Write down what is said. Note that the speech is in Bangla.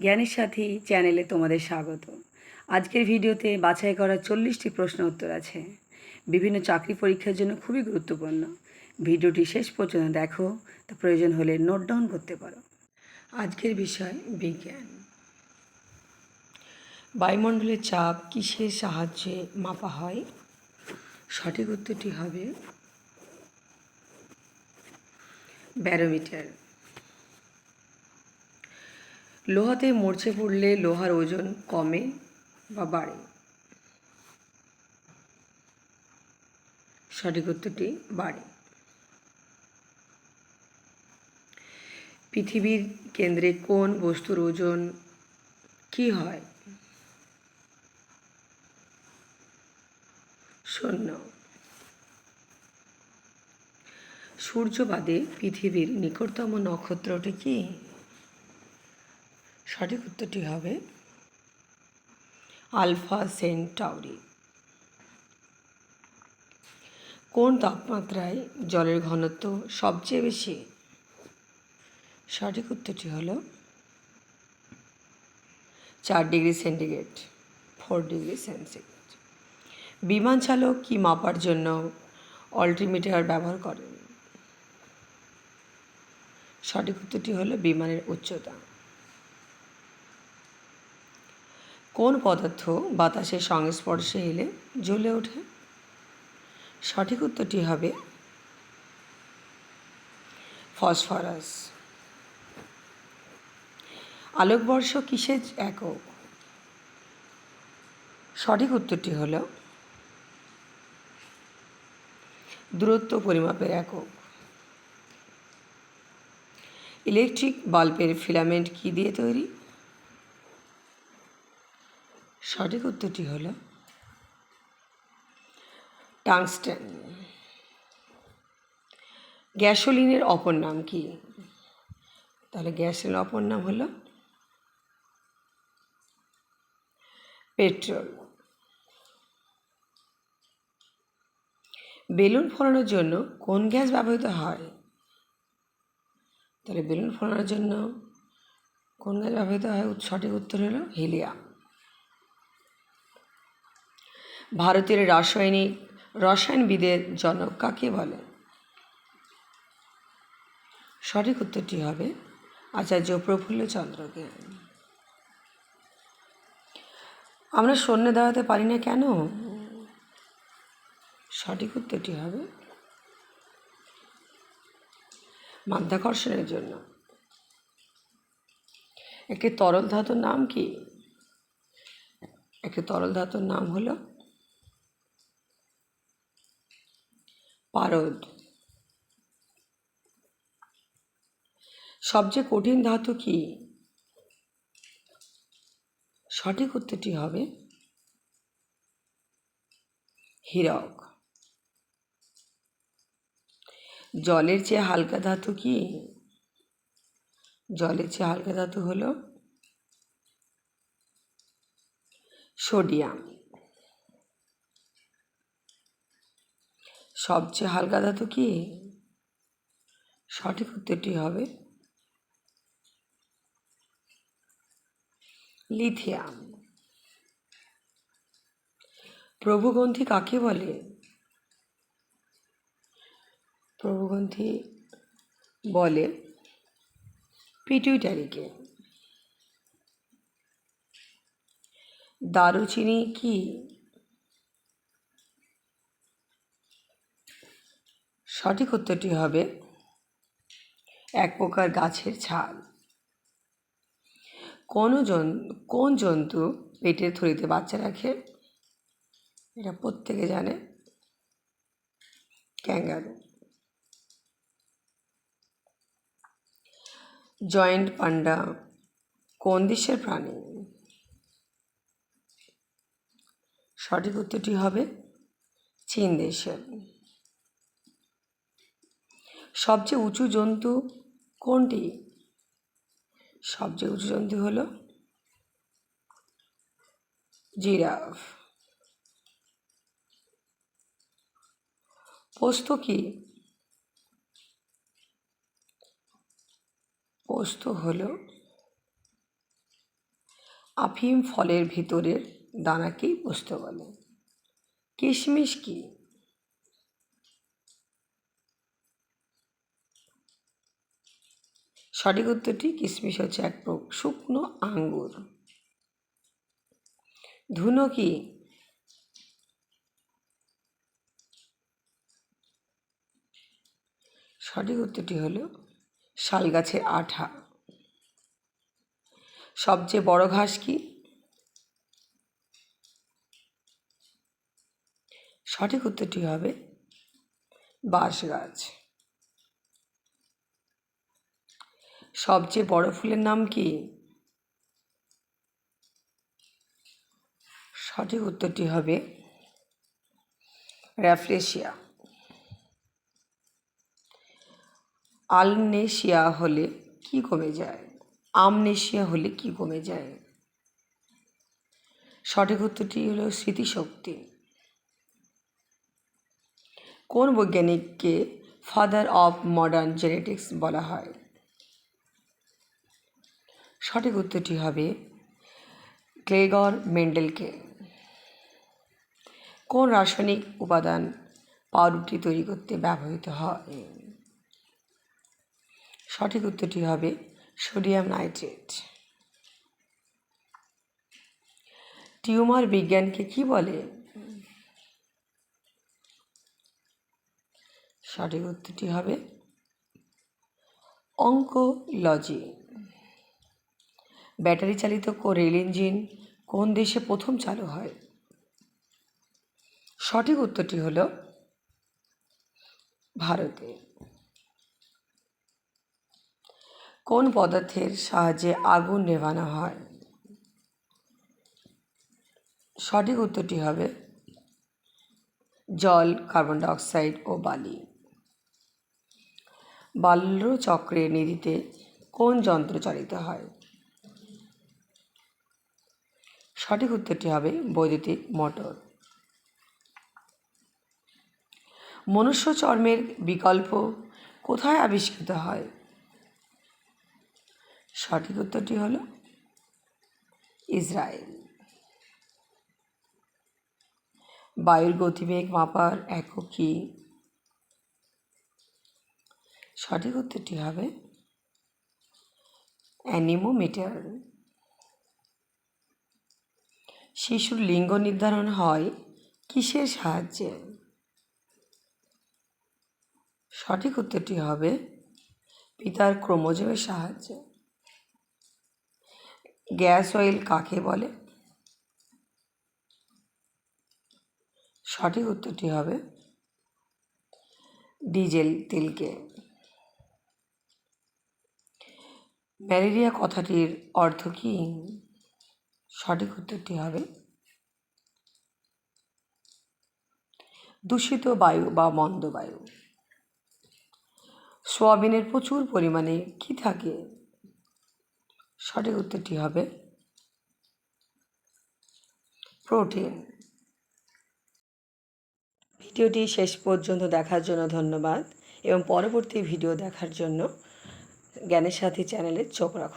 জ্ঞানের সাথী চ্যানেলে তোমাদের স্বাগত। আজকের ভিডিওতে বাছাই করা 40টি প্রশ্ন উত্তর আছে। বিভিন্ন চাকরি পরীক্ষার জন্য খুবই গুরুত্বপূর্ণ। ভিডিওটি শেষ পর্যন্ত দেখো, তা প্রয়োজন হলে নোট ডাউন করতে পারো। আজকের বিষয় বিজ্ঞান। বায়ুমণ্ডলের চাপ কিসের সাহায্যে মাপা হয়? সঠিক উত্তরটি হবে ব্যারোমিটার। লোহাতে মরচে পড়লে লোহার ওজন কমে বা বাড়ে? সঠিক উত্তরটি বাড়ে। পৃথিবীর কেন্দ্রে কোন বস্তুর ওজন কী হয়? শূন্য। সূর্য বাদে পৃথিবীর নিকটতম নক্ষত্রটি কি? সঠিক উত্তরটি হবে আলফা সেন্টাউরি। কোন তাপমাত্রায় জলের ঘনত্ব সবচেয়ে বেশি? সঠিক উত্তরটি হল 4 ডিগ্রি সেন্টিগ্রেড, 4 ডিগ্রি সেন্টিগ্রেড। বিমান চালক কি মাপার জন্য অল্টিমিটার ব্যবহার করেন? সঠিক উত্তরটি হল বিমানের উচ্চতা। কোন পদার্থ বাতাসের সংস্পর্শে এলে জ্বলে ওঠে? সঠিক উত্তরটি হবে ফসফরাস। আলোকবর্ষ কিসের একক? সঠিক উত্তরটি হল দূরত্ব পরিমাপের একক। ইলেকট্রিক বাল্বের ফিলামেন্ট কী দিয়ে তৈরি? সঠিক উত্তরটি হল টাংস্টেন। গ্যাসোলিনের অপর নাম কি? তাহলে গ্যাসোলিনের অপর নাম হল পেট্রোল। বেলুন ফোলানোর জন্য কোন গ্যাস ব্যবহৃত হয়? তাহলে বেলুন ফোলানোর জন্য কোন গ্যাস ব্যবহৃত হয়? সঠিক উত্তর হল হিলিয়াম। ভারতের রসায়নবিদের জনক কাকে বলে? সঠিক উত্তরটি হবে আচার্য প্রফুল্লচন্দ্রকে। আমরা শূন্যে দাঁড়াতে পারি না কেন? সঠিক উত্তরটি হবে মাধ্যাকর্ষণের জন্য। একটি তরল ধাতুর নাম কি? একটি তরল ধাতুর নাম হল পারদ। সবচেয়ে কঠিন ধাতু কি? সঠিক উত্তরটি হবে হীরক। জলের চেয়ে হালকা ধাতু কি? জলের চেয়ে হালকা ধাতু হল সোডিয়াম। সবচেয়ে হালকা ধাতু কি? সঠিক উত্তরটি হবে লিথিয়াম। প্রভুগ্রন্থি কাকে বলে? প্রভুগ্রন্থি বলে পিটুইটারিকে। দারুচিনি কি? সঠিক উত্তরটি হবে এক প্রকার গাছের ছাল। কোন জন্তু পেটের থলিতে বাচ্চা রাখে? এটা প্রত্যেকে জানে, ক্যাঙ্গারু। জয়েন্ট পান্ডা কোন দেশের প্রাণী? সঠিক উত্তরটি হবে চীন দেশের। সবচেয়ে উঁচু জন্তু কোনটি? সবচেয়ে উঁচু জন্তু হল জিরাফ। পোস্ত কি? পোস্ত হল আফিম ফলের ভিতরের দানাকেই পোস্ত বলে। কিশমিশ কি? সঠিক উত্তরটি কিশমিশ হচ্ছে এক শুকনো আঙ্গুর। ধুনো কি? সঠিক উত্তরটি হলো শাল গাছের আঠা। সবচেয়ে বড় ঘাস কি? সঠিক উত্তরটি হবে বাঁশ গাছ। সবচেয়ে বড় ফুলের নাম কি? সঠিক উত্তরটি হবে র্যাফলেশিয়া। আমনেশিয়া হলে কি কমে যায়? আমনেশিয়া হলে কি কমে যায়? সঠিক উত্তরটি হলো স্মৃতিশক্তি। কোন বৈজ্ঞানিককে ফাদার অফ মডার্ন জেনেটিক্স বলা হয়? সঠিক উত্তরটি হবে গ্রেগর মেন্ডেলকে। কোন রাসায়নিক উপাদান পাউরুটি তৈরি করতে ব্যবহৃত হয়? সঠিক উত্তরটি হবে সোডিয়াম নাইট্রেট। টিউমার বিজ্ঞানকে কি বলে? সঠিক উত্তরটি হবে অঙ্কোলজি। ব্যাটারি চালিত রেল ইঞ্জিন কোন দেশে প্রথম চালু হয়? সঠিক উত্তরটি হলো ভারতে। কোন পদার্থের সাহায্যে আগুন নেভানো হয়? সঠিক উত্তরটি হবে জল, কার্বন ডাইঅক্সাইড ও বালি। বাল্যচক্রের নিধিতে কোন যন্ত্র চালিত হয়? সঠিক উত্তরটি হবে বৈদ্যুতিক মোটর। মনুষ্য চর্মের বিকল্প কোথায় আবিষ্কৃত হয়? সঠিক উত্তরটি হলো ইসরায়েল। বায়ুর গতিবেগ মাপার একক কি? সঠিক উত্তরটি হবে অ্যানিমোমিটার। শিশুর লিঙ্গ নির্ধারণ হয় কিসের সাহায্যে? সঠিক উত্তরটি হবে পিতার ক্রোমোজোমের সাহায্যে। গ্যাস অয়েল কাকে বলে? সঠিক উত্তরটি হবে ডিজেল তেলকে। ম্যালেরিয়া কথাটির অর্থ কি? সঠিক উত্তরটি হবে দূষিত বায়ু বা মন্দ বায়ু। সোয়াবিনের প্রচুর পরিমাণে কি থাকে? সঠিক উত্তরটি হবে প্রোটিন। ভিডিওটি শেষ পর্যন্ত দেখার জন্য ধন্যবাদ এবং পরবর্তী ভিডিও দেখার জন্য জ্ঞানের সাথী চ্যানেলে চোখ রাখুন।